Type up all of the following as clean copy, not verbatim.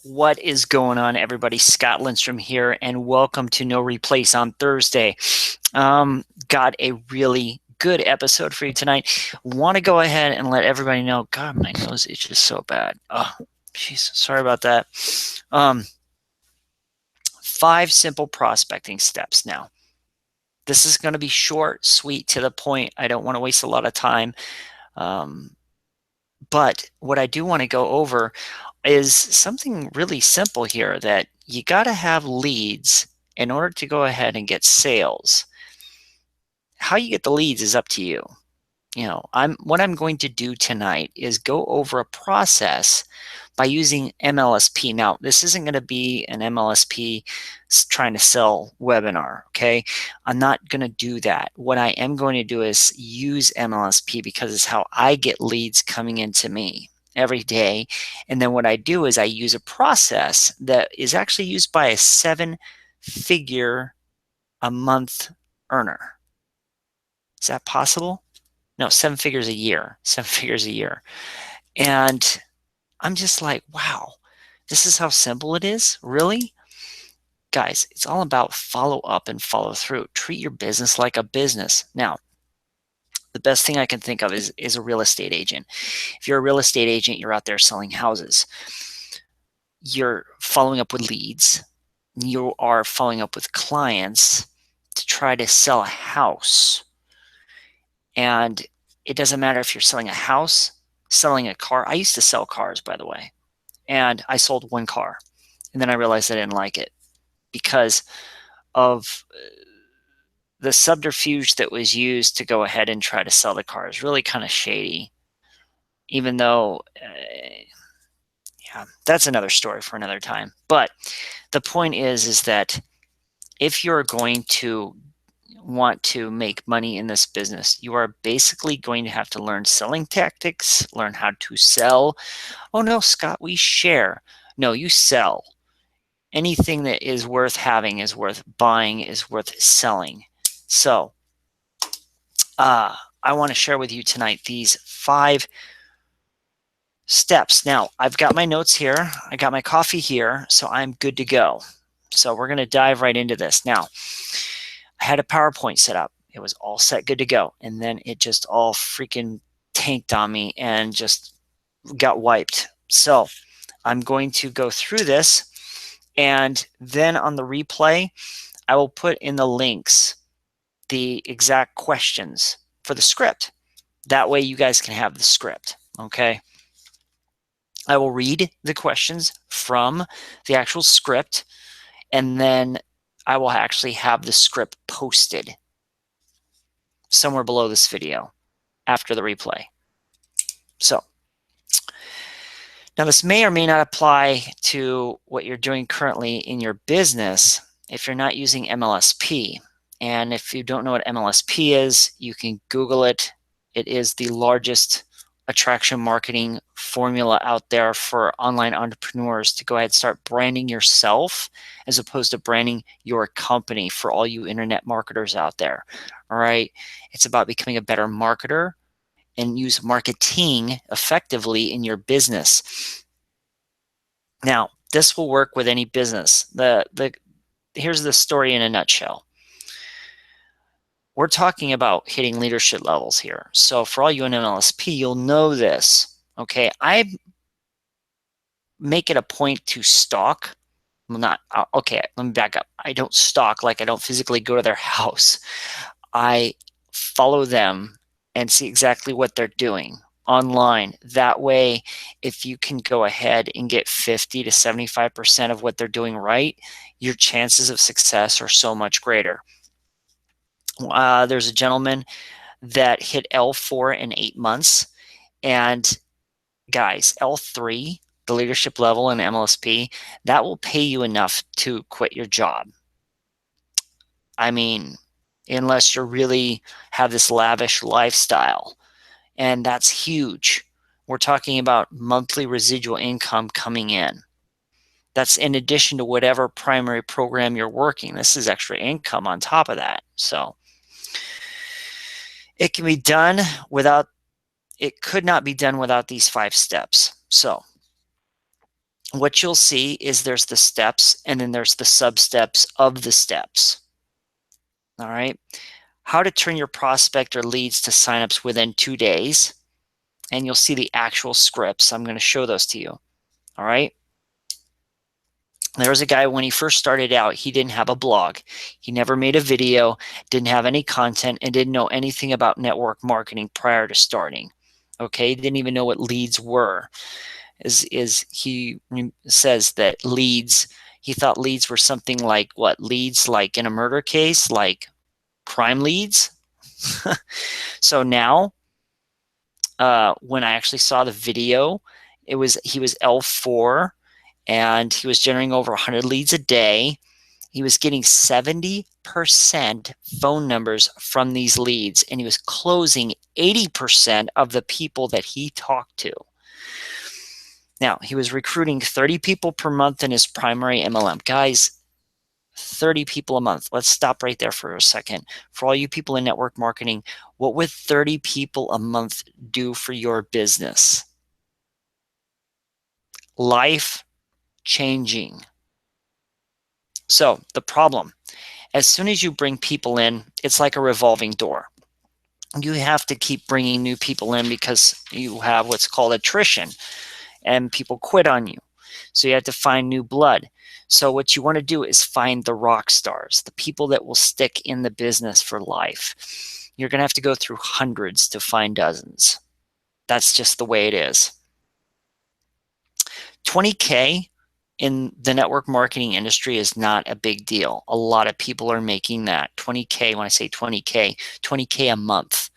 What is going on, everybody? Scott Lindstrom here, and welcome to No Replace on Thursday. Got a really good episode for you tonight. Want to go ahead and let everybody know. God, my nose is just so bad. Oh, jeez, sorry about that. 5 simple prospecting steps. Now, this is going to be short, sweet, to the point. I don't want to waste a lot of time. But what I do want to go over is something really simple here, that you got to have leads in order to go ahead and get sales. How you get the leads is up to you. What I'm going to do tonight is go over a process by using MLSP. Now, this isn't going to be an MLSP trying to sell webinar, okay? I'm not going to do that. What I am going to do is use MLSP because it's how I get leads coming into me every day. And then what I do is I use a process that is actually used by a 7-figure a month earner. Is that possible? No, 7 figures a year. 7 figures a year. And I'm just like, wow, this is how simple it is? Really? Guys, it's all about follow up and follow through. Treat your business like a business. Now, the best thing I can think of is a real estate agent. If you're a real estate agent, you're out there selling houses. You're following up with leads. You are following up with clients to try to sell a house. And it doesn't matter if you're selling a house, selling a car. I used to sell cars, by the way. And I sold one car. And then I realized I didn't like it because of the subterfuge that was used to go ahead and try to sell the car. Is really kind of shady. Even though, yeah, that's another story for another time. But the point is that if you're going to want to make money in this business, you are basically going to have to learn selling tactics, learn how to sell. Oh no, Scott, we share. No, you sell. Anything that is worth having is worth buying, is worth selling. So I want to share with you tonight these 5 steps. Now, I've got my notes here. I got my coffee here, so I'm good to go. So we're going to dive right into this. Now, I had a PowerPoint set up. It was all set, good to go. And then it just all freaking tanked on me and just got wiped. So I'm going to go through this, and then on the replay, I will put in the links, the exact questions for the script. That way you guys can have the script, okay? I will read the questions from the actual script, and then I will actually have the script posted somewhere below this video after the replay. So now this may or may not apply to what you're doing currently in your business if you're not using MLSP. And if you don't know what MLSP is, you can Google it. It is the largest attraction marketing formula out there for online entrepreneurs to go ahead and start branding yourself as opposed to branding your company for all you internet marketers out there. All right. It's about becoming a better marketer and use marketing effectively in your business. Now, this will work with any business. Here's the story in a nutshell. We're talking about hitting leadership levels here. So for all you in MLSP, you'll know this. Okay, I make it a point to stalk. Okay, let me back up. I don't stalk, like I don't physically go to their house. I follow them and see exactly what they're doing online. That way, if you can go ahead and get 50 to 75% of what they're doing right, your chances of success are so much greater. There's a gentleman that hit L4 in 8 months. And guys, L3, the leadership level in MLSP, that will pay you enough to quit your job. I mean, unless you really have this lavish lifestyle. And that's huge. We're talking about monthly residual income coming in. That's in addition to whatever primary program you're working. This is extra income on top of that. So it can be done without, it could not be done without these 5 steps. So what you'll see is there's the steps and then there's the sub-steps of the steps. All right. How to turn your prospect or leads to signups within 2 days. And you'll see the actual scripts. I'm going to show those to you. All right. There was a guy when he first started out, he didn't have a blog. He never made a video, didn't have any content, and didn't know anything about network marketing prior to starting. Okay. He didn't even know what leads were. He says that leads, he thought leads were something like what? Leads like in a murder case, like crime leads. So now, when I actually saw the video, he was L4 and he was generating over 100 leads a day. He was getting 70% phone numbers from these leads, and he was closing 80% of the people that he talked to. Now, he was recruiting 30 people per month in his primary MLM. Guys, 30 people a month. Let's stop right there for a second. For all you people in network marketing, what would 30 people a month do for your business? Life changing. So the problem, as soon as you bring people in, it's like a revolving door. You have to keep bringing new people in because you have what's called attrition and people quit on you. So you have to find new blood. So what you want to do is find the rock stars, the people that will stick in the business for life. You're going to have to go through hundreds to find dozens. That's just the way it is. 20K in the network marketing industry is not a big deal. A lot of people are making that. 20K, when I say 20K, 20K a month,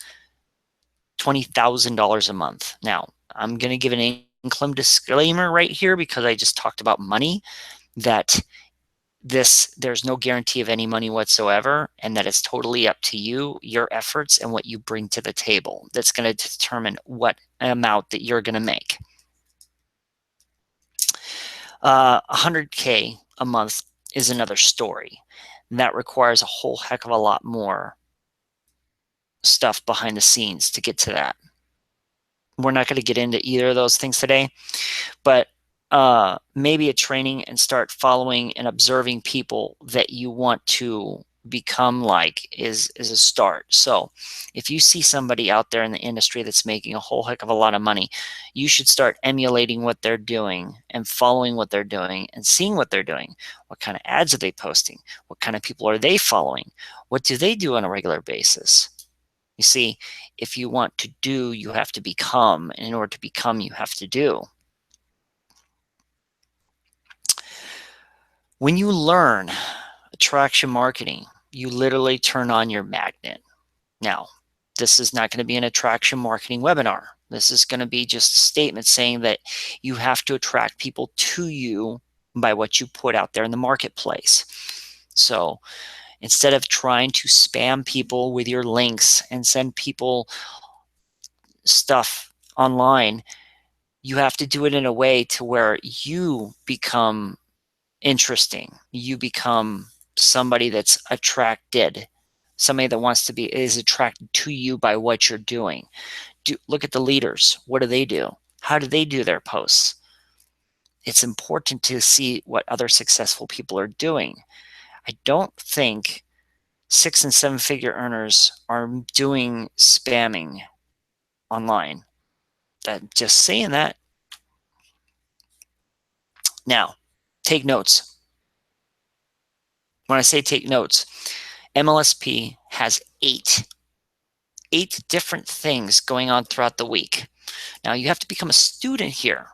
$20,000 a month. Now, I'm going to give an income disclaimer right here because I just talked about money, that there's no guarantee of any money whatsoever, and that it's totally up to you, your efforts, and what you bring to the table. That's going to determine what amount that you're going to make. 100K a month is another story. And that requires a whole heck of a lot more stuff behind the scenes to get to that. We're not going to get into either of those things today, but maybe a training and start following and observing people that you want to become like is a start. So if you see somebody out there in the industry that's making a whole heck of a lot of money, you should start emulating what they're doing and following what they're doing and seeing what they're doing. What kind of ads are they posting? What kind of people are they following? What do they do on a regular basis? You see, if you want to do, you have to become. And in order to become, you have to do. When you learn attraction marketing, you literally turn on your magnet. Now, this is not going to be an attraction marketing webinar. This is going to be just a statement saying that you have to attract people to you by what you put out there in the marketplace. So instead of trying to spam people with your links and send people stuff online, you have to do it in a way to where you become interesting. You become somebody that's attracted, somebody that wants to be, is attracted to you by what you're doing. Look at the leaders. What do they do? How do they do their posts? It's important to see what other successful people are doing. I don't think 6- and 7-figure earners are doing spamming online. Just saying that. Now, take notes. When I say take notes, MLSP has 8 different things going on throughout the week. Now, you have to become a student here,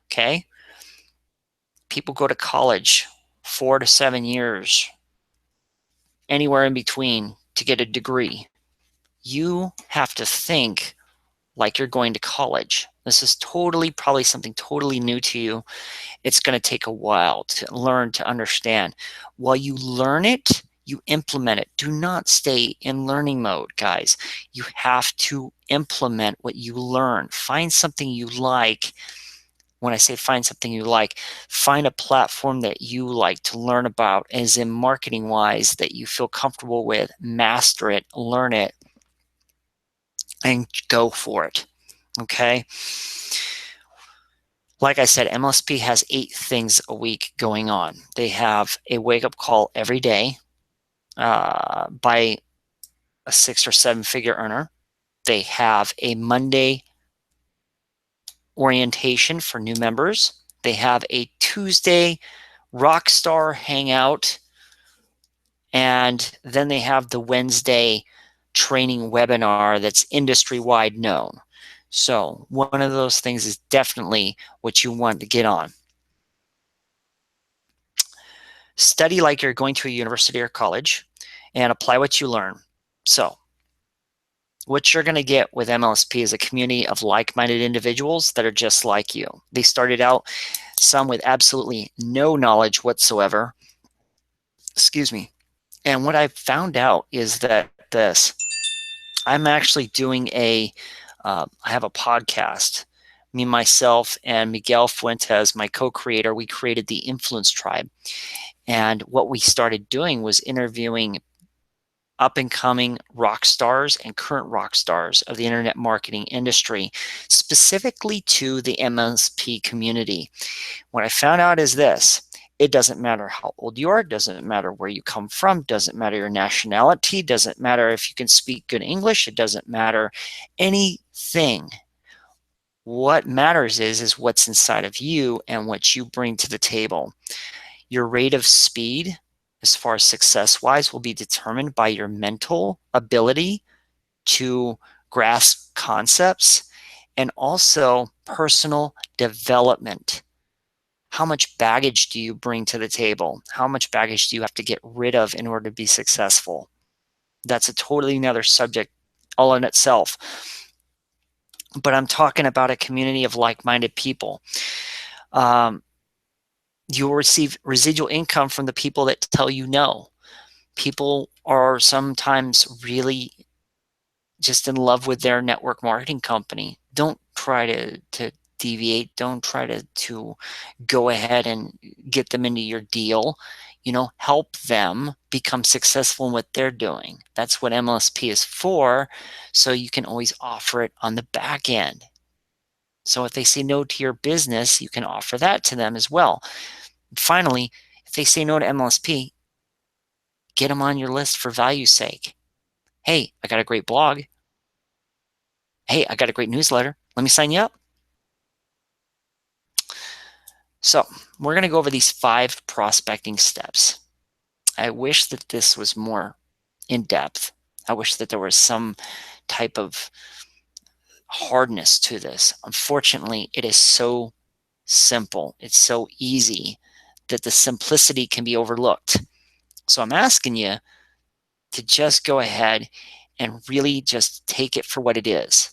okay? People go to college 4 to 7 years, anywhere in between, to get a degree. You have to think like you're going to college. This is probably something totally new to you. It's going to take a while to learn, to understand. While you learn it, you implement it. Do not stay in learning mode, guys. You have to implement what you learn. Find something you like. When I say find something you like, find a platform that you like to learn about, as in marketing wise, that you feel comfortable with. Master it, learn it, and go for it. Okay. Like I said, MLSP has 8 things a week going on. They have a wake-up call every day by a 6 or 7-figure earner. They have a Monday orientation for new members. They have a Tuesday Rockstar Hangout, and then they have the Wednesday training webinar that's industry-wide known. So one of those things is definitely what you want to get on. Study like you're going to a university or college and apply what you learn. So what you're going to get with MLSP is a community of like-minded individuals that are just like you. They started out, some with absolutely no knowledge whatsoever. Excuse me. And what I found out is that I'm actually doing I have a podcast. Me, myself, and Miguel Fuentes, my co-creator, we created the Influence Tribe. And what we started doing was interviewing up-and-coming rock stars and current rock stars of the internet marketing industry, specifically to the MLSP community. What I found out is this: it doesn't matter how old you are, doesn't matter where you come from, doesn't matter your nationality, doesn't matter if you can speak good English, it doesn't matter anything. What matters is what's inside of you and what you bring to the table. Your rate of speed, as far as success-wise, will be determined by your mental ability to grasp concepts and also personal development. How much baggage do you bring to the table? How much baggage do you have to get rid of in order to be successful? That's a totally another subject all in itself. But I'm talking about a community of like-minded people. You will receive residual income from the people that tell you no. People are sometimes really just in love with their network marketing company. Don't try to deviate. Don't try to go ahead and get them into your deal. Help them become successful in what they're doing. That's what MLSP is for, so you can always offer it on the back end. So if they say no to your business, you can offer that to them as well. Finally, if they say no to MLSP, get them on your list for value's sake. Hey, I got a great blog. Hey, I got a great newsletter. Let me sign you up. So we're going to go over these 5 prospecting steps. I wish that this was more in depth. I wish that there was some type of hardness to this. Unfortunately, it is so simple. It's so easy that the simplicity can be overlooked. So I'm asking you to just go ahead and really just take it for what it is.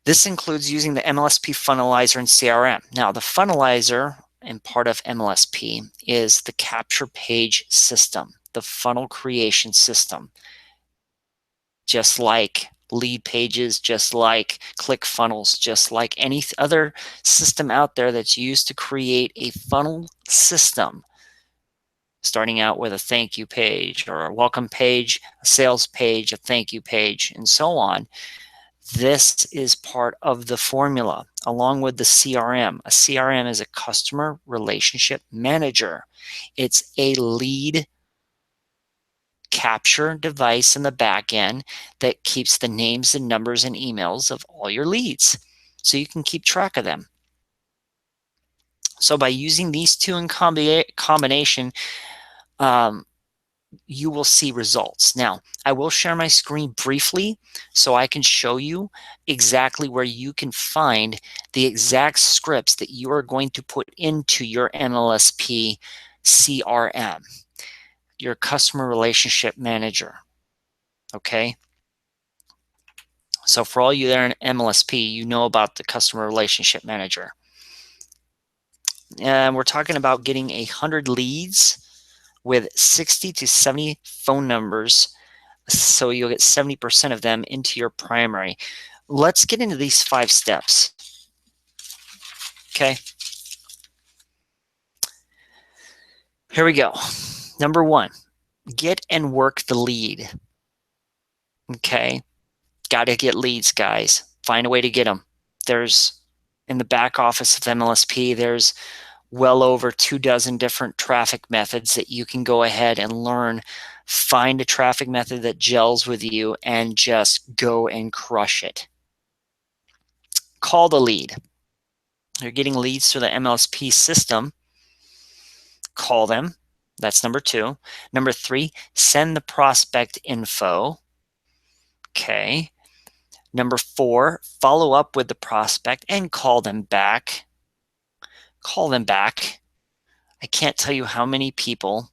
This includes using the MLSP Funnelizer and CRM. Now, the Funnelizer and part of MLSP is the capture page system, the funnel creation system. Just like Leadpages, just like ClickFunnels, just like any other system out there that's used to create a funnel system, starting out with a thank you page or a welcome page, a sales page, a thank you page, and so on. This is part of the formula, along with the CRM. A CRM is a customer relationship manager. It's a lead capture device in the back end that keeps the names and numbers and emails of all your leads, so you can keep track of them. So by using these two in combination, you will see results. Now, I will share my screen briefly so I can show you exactly where you can find the exact scripts that you are going to put into your MLSP CRM, your customer relationship manager. Okay? So for all you there in MLSP, you know about the customer relationship manager. And we're talking about getting 100 leads with 60 to 70 phone numbers, so you'll get 70% of them into your primary. Let's get into these 5 steps. Okay. Here we go. Number 1, get and work the lead. Okay. Got to get leads, guys. Find a way to get them. in the back office of MLSP, there's well over 24 different traffic methods that you can go ahead and learn. Find a traffic method that gels with you and just go and crush it. Call the lead. You're getting leads through the MLSP system. Call them. That's number 2. Number 3, send the prospect info. Okay. Number 4, follow up with the prospect and call them back. Call them back. I can't tell you how many people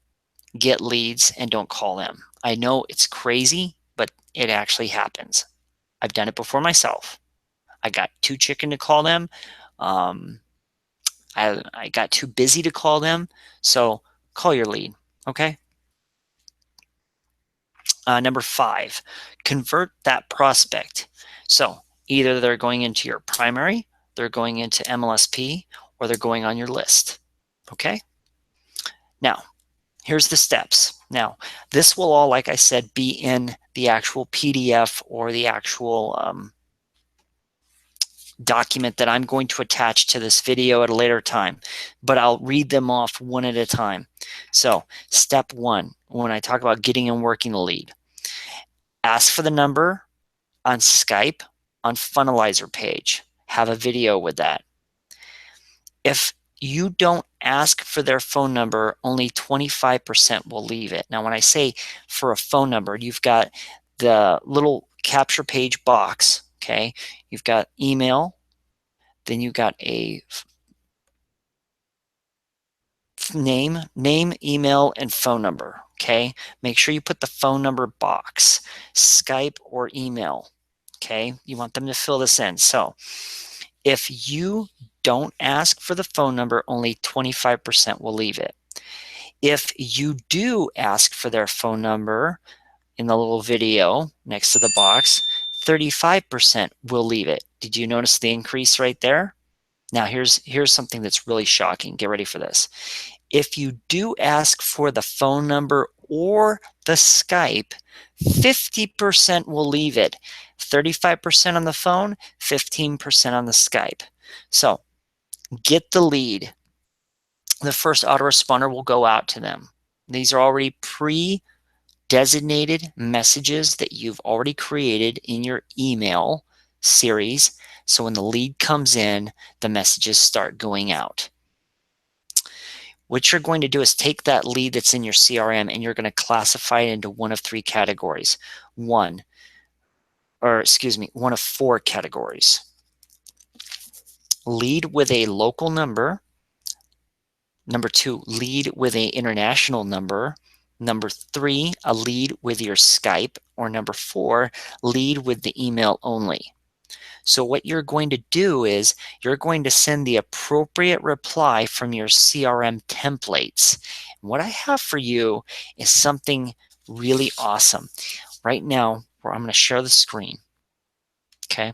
get leads and don't call them. I know it's crazy, but it actually happens. I've done it before myself. I got too chicken to call them. I got too busy to call them. So call your lead, okay? Number 5, convert that prospect. So either they're going into your primary, they're going into MLSP, or they're going on your list, okay? Now, here's the steps. Now, this will all, like I said, be in the actual PDF or the actual document that I'm going to attach to this video at a later time, but I'll read them off one at a time. So, step 1, when I talk about getting and working the lead, ask for the number on Skype on Funnelizer page. Have a video with that. If you don't ask for their phone number, only 25% will leave it. Now, when I say for a phone number, you've got the little capture page box, okay? You've got email, then you've got a name, email, and phone number, okay? Make sure you put the phone number box, Skype or email, okay? You want them to fill this in. So if you don't ask for the phone number, only 25% will leave it. If you do ask for their phone number in the little video next to the box, 35% will leave it. Did you notice the increase right there? Now here's something that's really shocking. Get ready for this. If you do ask for the phone number or the Skype, 50% will leave it. 35% on the phone, 15% on the Skype. So get the lead. The first autoresponder will go out to them. These are already pre-designated messages that you've already created in your email series. So when the lead comes in, the messages start going out. What you're going to do is take that lead that's in your CRM and you're going to classify it into one of 3 categories. One of 4 categories. Lead with a local number. Number 2, lead with an international number. Number 3, a lead with your Skype. Or number 4, lead with the email only. So what you're going to do is you're going to send the appropriate reply from your CRM templates. And what I have for you is something really awesome. Right now, I'm going to share the screen. Okay.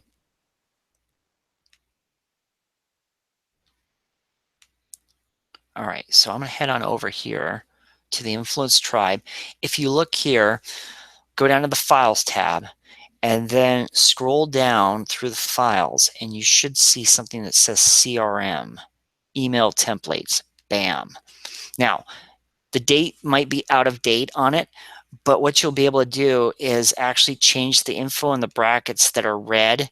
All right, so I'm going to head on over here to the Influence Tribe. If you look here, go down to the Files tab, and then scroll down through the files, and you should see something that says CRM, email templates. Bam. Now, the date might be out of date on it, but what you'll be able to do is actually change the info in the brackets that are red,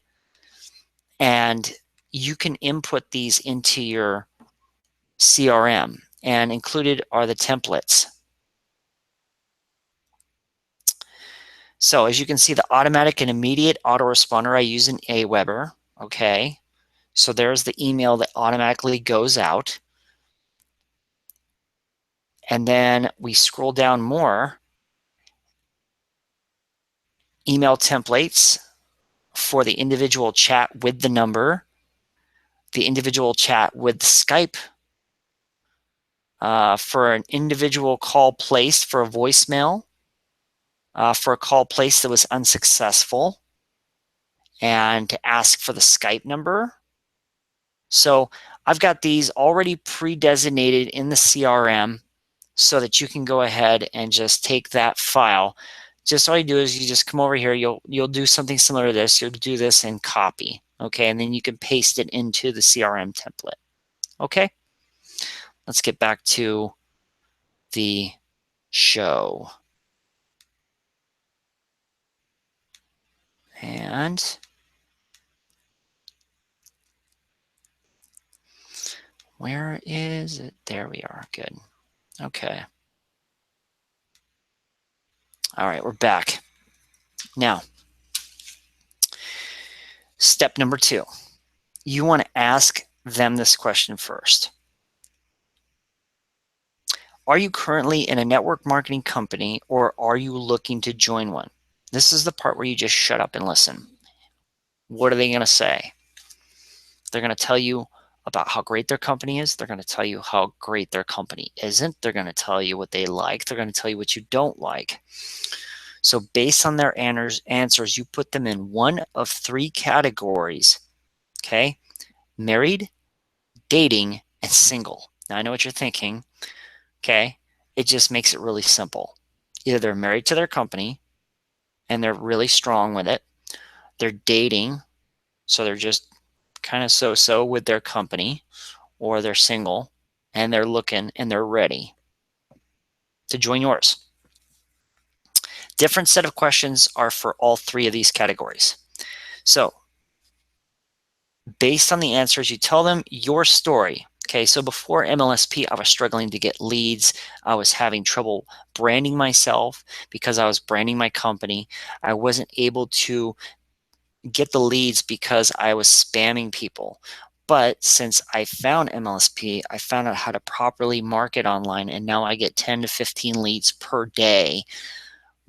and you can input these into your CRM, and included are the templates. So as you can see, the automatic and immediate autoresponder, I use an Aweber, okay? So there's the email that automatically goes out. And then we scroll down more. Email templates for the individual chat with the number, the individual chat with Skype, for an individual call placed for a voicemail, for a call placed that was unsuccessful, and to ask for the Skype number. So I've got these already pre-designated in the CRM so that you can go ahead and just take that file. Just all you do is you just come over here, you'll do something similar to this. You'll do this and copy. Okay, and then you can paste it into the CRM template. Okay, let's get back to the show. And where is it? There we are. Good. Okay. All right, we're back. Now, step number 2. You want to ask them this question first. Are you currently in a network marketing company, or are you looking to join one? This is the part where you just shut up and listen. What are they going to say? They're going to tell you about how great their company is. They're going to tell you how great their company isn't. They're going to tell you what they like. They're going to tell you what you don't like. So based on their answers, you put them in one of 3 categories. Okay? Married, dating, and single. Now I know what you're thinking. Okay? It just makes it really simple. Either they're married to their company and they're really strong with it. They're dating, so they're just kind of so-so with their company, or they're single and they're looking and they're ready to join yours. Different set of questions are for all 3 of these categories. So based on the answers, you tell them your story. Okay, so before MLSP, I was struggling to get leads. I was having trouble branding myself because I was branding my company. I wasn't able to get the leads because I was spamming people. But since I found MLSP, I found out how to properly market online, and now I get 10 to 15 leads per day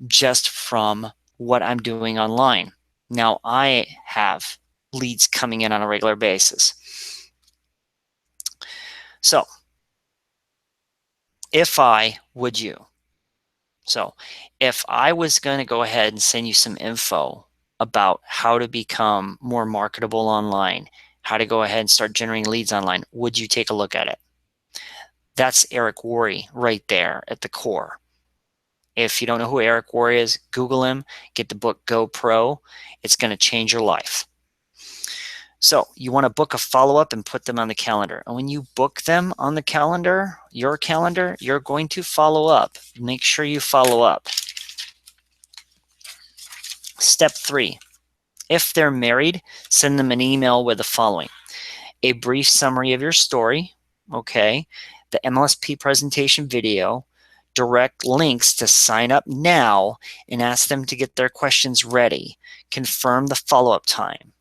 just from what I'm doing online. Now I have leads coming in on a regular basis. So if I was going to go ahead and send you some info about how to become more marketable online, how to go ahead and start generating leads online, would you take a look at it? That's Eric Worre right there at the core. If you don't know who Eric Worre is, Google him, get the book Go Pro. It's going to change your life. So you want to book a follow-up and put them on the calendar. And when you book them on the calendar, your calendar, you're going to follow up. Make sure you follow up. Step 3, if they're married, send them an email with the following: a brief summary of your story, okay, the MLSP presentation video, direct links to sign up now, and ask them to get their questions ready. Confirm the follow-up time.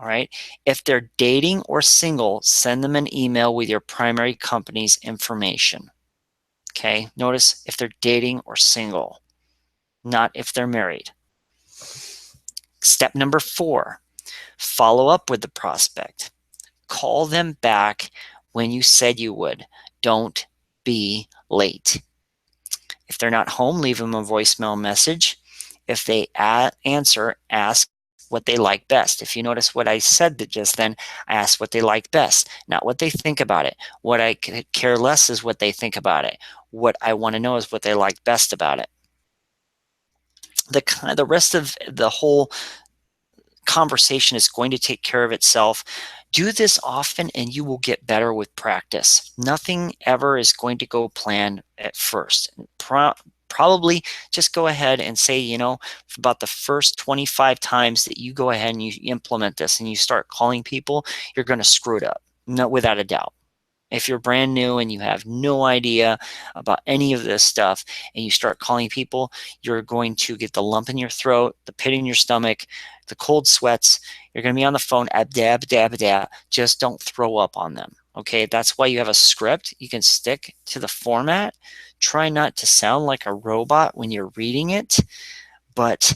All right. If they're dating or single, send them an email with your primary company's information. Okay. Notice if they're dating or single, not if they're married. Step number 4, follow up with the prospect. Call them back when you said you would. Don't be late. If they're not home, leave them a voicemail message. If they answer, ask what they like best. If you notice what I said just then, I asked what they like best, not what they think about it. What I care less is what they think about it. What I want to know is what they like best about it. The rest of the whole conversation is going to take care of itself. Do this often and you will get better with practice. Nothing ever is going to go planned at first. Probably just go ahead and say, for about the first 25 times that you go ahead and you implement this and you start calling people, you're going to screw it up, no, without a doubt. If you're brand new and you have no idea about any of this stuff and you start calling people, you're going to get the lump in your throat, the pit in your stomach, the cold sweats. You're going to be on the phone, dab, dab, dab. Just don't throw up on them. Okay, that's why you have a script. You can stick to the format. Try not to sound like a robot when you're reading it, but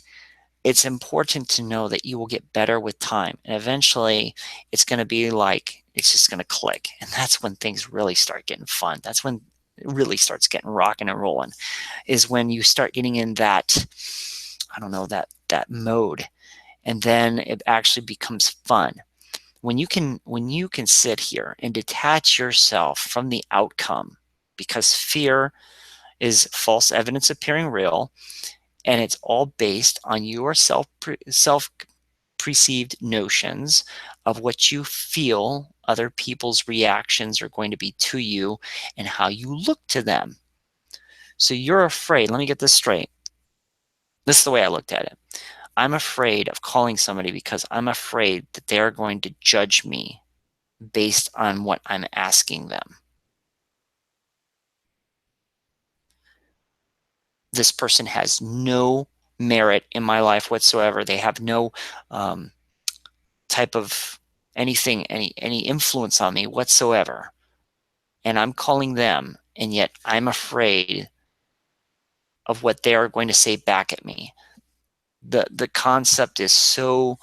it's important to know that you will get better with time. And eventually it's going to be like, it's just going to click. And that's when things really start getting fun. That's when it really starts getting rocking and rolling, is when you start getting in that, I don't know, that mode. And then it actually becomes fun. When you can sit here and detach yourself from the outcome, because fear is false evidence appearing real, and it's all based on your self preconceived notions of what you feel other people's reactions are going to be to you and how you look to them. So you're afraid. Let me get this straight. This is the way I looked at it. I'm afraid of calling somebody because I'm afraid that they're going to judge me based on what I'm asking them. This person has no merit in my life whatsoever. They have no type of anything, any influence on me whatsoever. And I'm calling them, and yet I'm afraid of what they are going to say back at me. The concept is so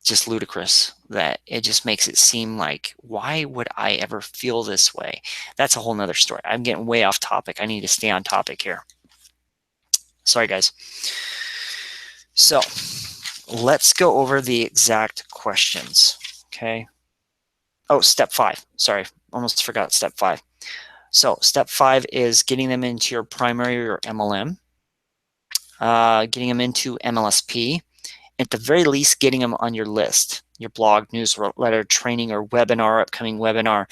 just ludicrous that it just makes it seem like, why would I ever feel this way? That's a whole nother story. I'm getting way off topic. I need to stay on topic here. Sorry, guys. So let's go over the exact questions. Okay. Oh, step 5. Sorry, almost forgot step 5. So step 5 is getting them into your primary or MLM, getting them into MLSP, at the very least getting them on your list, your blog, newsletter, training, or webinar, upcoming webinar.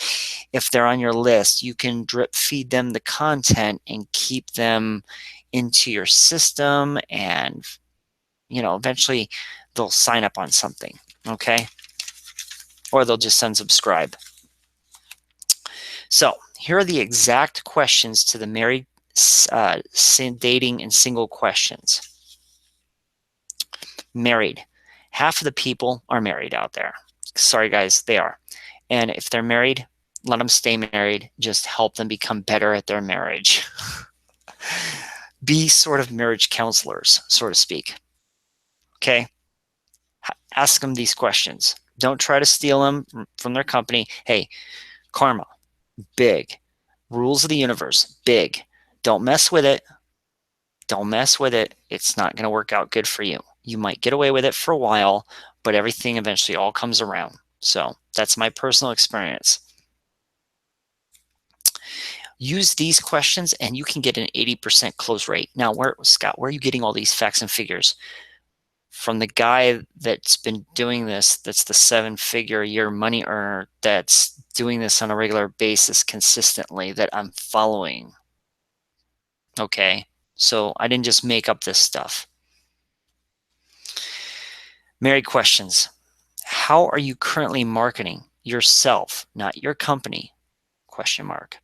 If they're on your list, you can drip feed them the content and keep them into your system, and eventually they'll sign up on something, okay? Or they'll just unsubscribe. So here are the exact questions to the married, dating, and single questions. Married. Half of the people are married out there. Sorry, guys, they are. And if they're married, let them stay married. Just help them become better at their marriage. Be sort of marriage counselors, so to speak. Okay? Ask them these questions. Don't try to steal them from their company. Hey, karma, big. Rules of the universe, big. Don't mess with it. Don't mess with it. It's not going to work out good for you. You might get away with it for a while, but everything eventually all comes around. So that's my personal experience. Use these questions and you can get an 80% close rate. Now, Scott, where are you getting all these facts and figures? From the guy that's been doing this, that's the 7-figure a year money earner, that's doing this on a regular basis consistently, that I'm following. Okay, so I didn't just make up this stuff. Married questions. How are you currently marketing yourself, not your company? Question mark.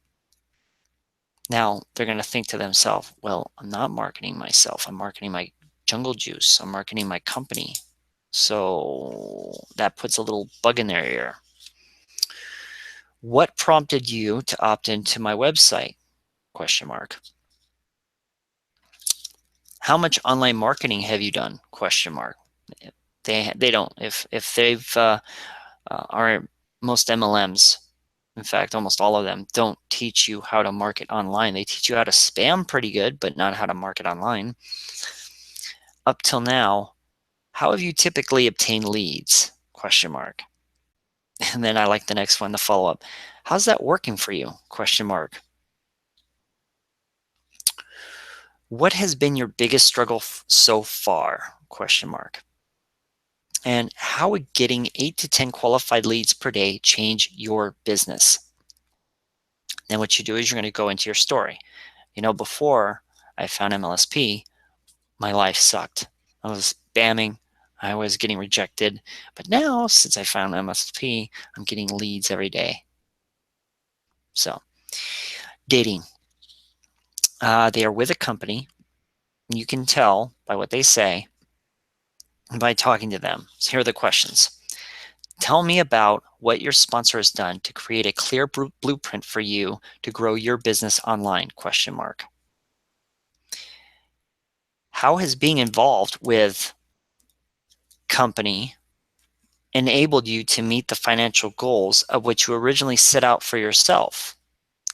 Now they're going to think to themselves, well, I'm not marketing myself. I'm marketing my Jungle Juice. I'm marketing my company. So that puts a little bug in their ear. What prompted you to opt into my website? Question mark. How much online marketing have you done? Question mark. They don't. If they've are most MLMs, in fact, almost all of them, don't teach you how to market online. They teach you how to spam pretty good, but not how to market online. Up till now, how have you typically obtained leads? Question mark. And then I like the next one, the follow-up. How's that working for you? Question mark. What has been your biggest struggle so far? Question mark. And how would getting 8 to 10 qualified leads per day change your business? Then what you do is you're going to go into your story. Before I found MLSP, my life sucked. I was spamming. I was getting rejected. But now, since I found MLSP, I'm getting leads every day. So, dating. They are with a company. You can tell by what they say and by talking to them. So here are the questions. Tell me about what your sponsor has done to create a clear blueprint for you to grow your business online? Question mark. How has being involved with company enabled you to meet the financial goals of which you originally set out for yourself?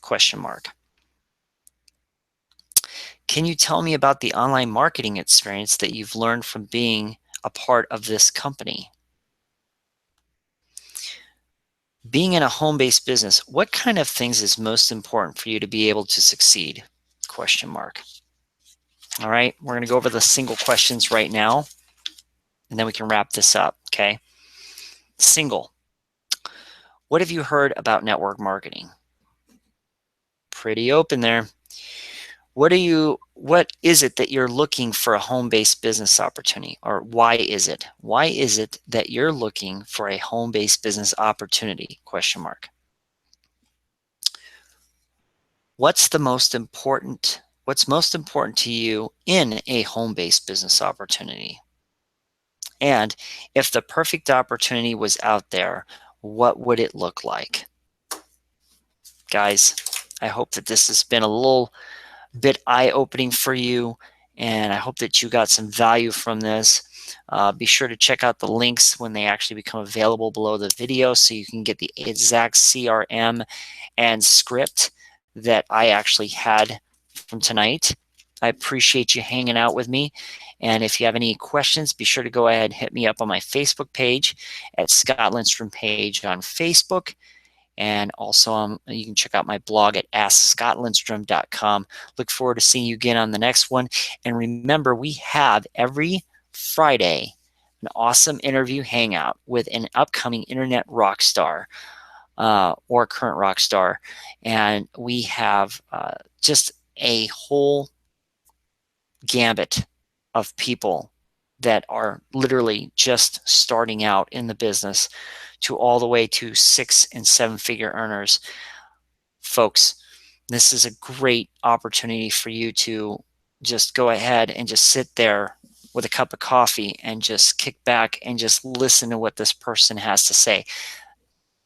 Question mark. Can you tell me about the online marketing experience that you've learned from being a part of this company? Being in a home-based business, what kind of things is most important for you to be able to succeed? Question mark. All right, we're going to go over the single questions right now. and then we can wrap this up, okay? Single. What have you heard about network marketing? Pretty open there. What is it that you're looking for a home-based business opportunity, or why is it? Why is it that you're looking for a home-based business opportunity? Question mark. What's most important to you in a home-based business opportunity? And if the perfect opportunity was out there, what would it look like? Guys, I hope that this has been a little bit eye-opening for you, and I hope that you got some value from this. Be sure to check out the links when they actually become available below the video so you can get the exact CRM and script that I actually had from tonight. I appreciate you hanging out with me. And if you have any questions, be sure to go ahead and hit me up on my Facebook page at Scott Lindstrom page on Facebook. And also you can check out my blog at AskScottLindstrom.com. Look forward to seeing you again on the next one. And remember, we have every Friday an awesome interview hangout with an upcoming internet rock star or current rock star. And we have just a whole gambit of people that are literally just starting out in the business to all the way to 6- and 7-figure earners. Folks, this is a great opportunity for you to just go ahead and just sit there with a cup of coffee and just kick back and just listen to what this person has to say.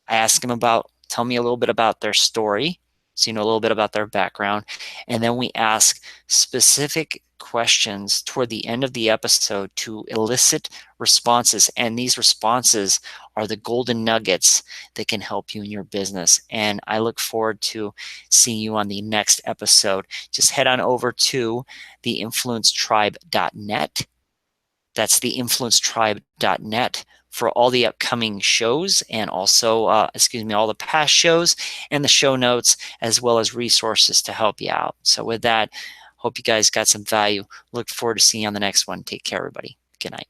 I ask them tell me a little bit about their story, so you know a little bit about their background. And then we ask specific questions toward the end of the episode to elicit responses. And these responses are the golden nuggets that can help you in your business. And I look forward to seeing you on the next episode. Just head on over to theinfluencetribe.net. That's theinfluencetribe.net for all the upcoming shows and also, all the past shows and the show notes, as well as resources to help you out. So with that, hope you guys got some value. Look forward to seeing you on the next one. Take care, everybody. Good night.